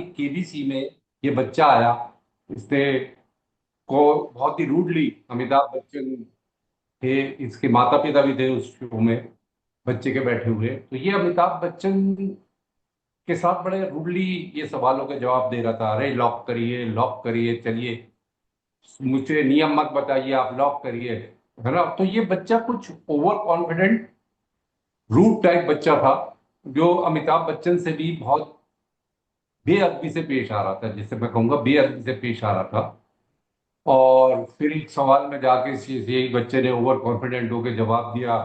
KBC में ये बच्चा आया। इसने को बहुत ही रूडली अमिताभ बच्चन थे, इसके माता पिता भी थे उस शो में बच्चे के बैठे हुए। तो ये अमिताभ बच्चन के साथ बड़े रूडली ये सवालों के जवाब दे रहा था। अरे लॉक करिए, चलिए, मुझे नियम मत बताइए, आप लॉक करिए, है ना। तो ये बच्चा कुछ ओवर कॉन्फिडेंट रूट टाइप बच्चा था, जो अमिताभ बच्चन से भी बहुत बेअदबी से पेश आ रहा था, जिसे मैं कहूंगा बेअदबी से पेश आ रहा था। और फिर एक सवाल में जाके यही बच्चे ने ओवर कॉन्फिडेंट होकर जवाब दिया।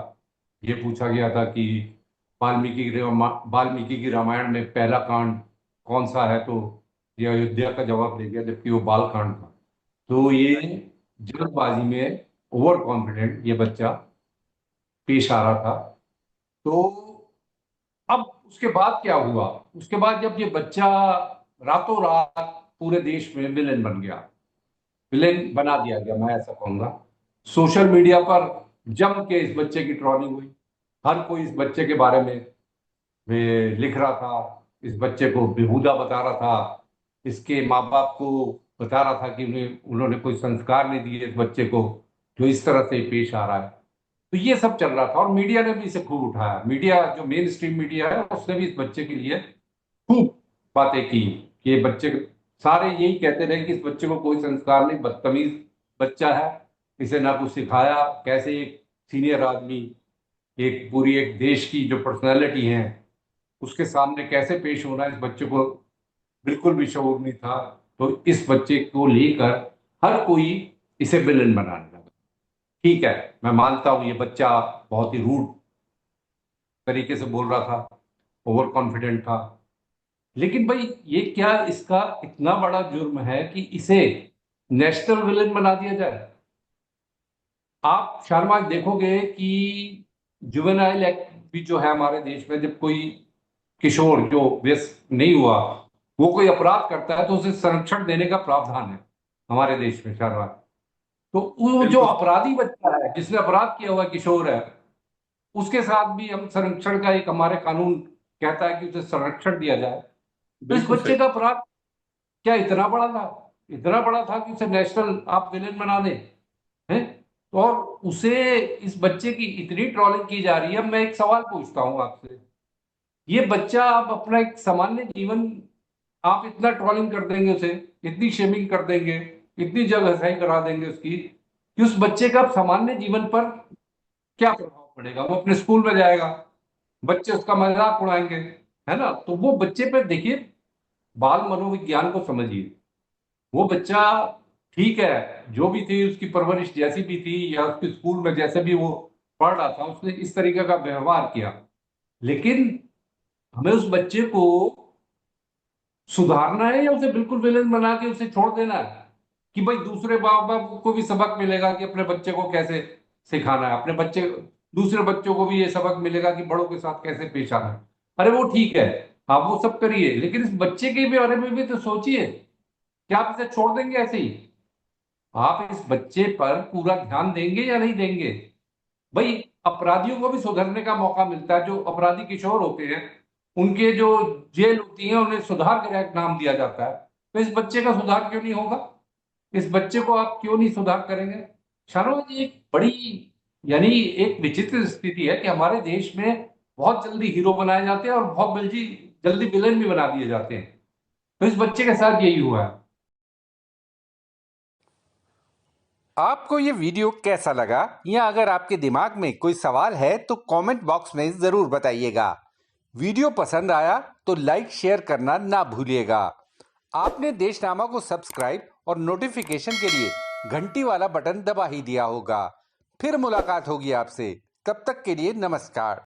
ये पूछा गया था कि वाल्मीकि की रामायण में पहला कांड कौन सा है, तो ये अयोध्या का जवाब दे गया, जबकि वो बाल कांड था। तो ये जल्दबाजी में ओवर कॉन्फिडेंट ये बच्चा पेश आ रहा था। तो अब उसके बाद क्या हुआ? उसके बाद जब ये बच्चा रातों रात पूरे देश में विलेन बन गया, विलेन बना दिया गया, मैं ऐसा कहूंगा। सोशल मीडिया पर जम के इस बच्चे की ट्रोलिंग हुई। हर कोई इस बच्चे के बारे में वे लिख रहा था, इस बच्चे को बेहुदा बता रहा था, इसके माँ बाप को बता रहा था कि उन्होंने कोई संस्कार नहीं दिए इस बच्चे को, जो इस तरह से पेश आ रहा है। तो ये सब चल रहा था और मीडिया ने भी इसे खूब उठाया। मीडिया, जो मेन स्ट्रीम मीडिया है, उसने भी इस बच्चे के लिए खूब बातें की कि ये बच्चे, सारे यही कहते रहे कि इस बच्चे को कोई संस्कार नहीं, बदतमीज बच्चा है, इसे ना कुछ सिखाया, कैसे एक सीनियर आदमी, एक पूरी एक देश की जो पर्सनैलिटी है, उसके सामने कैसे पेश होना है, इस बच्चे को बिल्कुल भी शऊर नहीं था। तो इस बच्चे को लेकर हर कोई इसे विलन बनाने लगा। ठीक है, मैं मानता हूं ये बच्चा बहुत ही रूड तरीके से बोल रहा था, ओवर कॉन्फिडेंट था, लेकिन भाई ये क्या इसका इतना बड़ा जुर्म है कि इसे नेशनल विलेन बना दिया जाए? आप शर्मा देखोगे कि जुवेनाइल एक्ट भी जो है हमारे देश में, जब कोई किशोर जो व्यस्त नहीं हुआ वो कोई अपराध करता है तो उसे संरक्षण देने का प्रावधान है हमारे देश में, शर्मा। तो वो जो बिल्कुल। अपराधी बच्चा है, जिसने अपराध किया हुआ किशोर है, उसके साथ भी हम संरक्षण का एक हमारे कानून कहता है कि उसे संरक्षण दिया जाए। तो इस बिल्कुल सही। बच्चे का अपराध क्या इतना बड़ा था? इतना बड़ा था कि उसे नेशनल आप विलेन बना दें? हैं? और उसे, इस बच्चे की इतनी ट्रोलिंग की जा रही है। मैं एक सवाल पूछता हूं आपसे, ये बच्चा आप अपना एक सामान्य जीवन, आप इतना ट्रोलिंग कर देंगे उसे, इतनी शेमिंग कर देंगे, इतनी जगहसाई करा देंगे उसकी, कि उस बच्चे का सामान्य जीवन पर क्या प्रभाव पड़ेगा? वो अपने स्कूल में जाएगा, बच्चे उसका मजाक उड़ाएंगे, है ना। तो वो बच्चे पे देखिए, बाल मनोविज्ञान को समझिए। वो बच्चा, ठीक है, जो भी थी उसकी परवरिश जैसी भी थी, या उसके स्कूल में जैसे भी वो पढ़ रहा था, उसने इस तरीके का व्यवहार किया। लेकिन हमें उस बच्चे को सुधारना है या उसे बिल्कुल विलेन बना के उसे छोड़ देना है? कि भाई दूसरे माँ बाप को भी सबक मिलेगा कि अपने बच्चे को कैसे सिखाना है, अपने बच्चे, दूसरे बच्चों को भी ये सबक मिलेगा कि बड़ों के साथ कैसे पेश आना है। अरे वो ठीक है, आप वो सब करिए, लेकिन इस बच्चे के भी बारे में भी तो सोचिए। क्या आप इसे छोड़ देंगे ऐसे ही? आप इस बच्चे पर पूरा ध्यान देंगे या नहीं देंगे? भाई, अपराधियों को भी सुधरने का मौका मिलता है। जो अपराधी किशोर होते हैं, उनके जो जेल होती है, उन्हें सुधार गृह नाम दिया जाता है। तो इस बच्चे का सुधार क्यों नहीं होगा? इस बच्चे को आप क्यों नहीं सुधार करेंगे? शर्मा जी, एक बड़ी, यानी एक विचित्र स्थिति है कि हमारे देश में बहुत जल्दी हीरो बनाए जाते हैं और बहुत जल्दी जल्दी विलेन भी बना दिए जाते हैं। तो इस बच्चे के साथ यही हुआ है। आपको ये वीडियो कैसा लगा, या अगर आपके दिमाग में कोई सवाल है तो कमेंट बॉक्स में जरूर बताइएगा। वीडियो पसंद आया तो लाइक शेयर करना ना भूलिएगा। आपने देशनामा को सब्सक्राइब और नोटिफिकेशन के लिए घंटी वाला बटन दबा ही दिया होगा। फिर मुलाकात होगी आपसे, तब तक के लिए नमस्कार।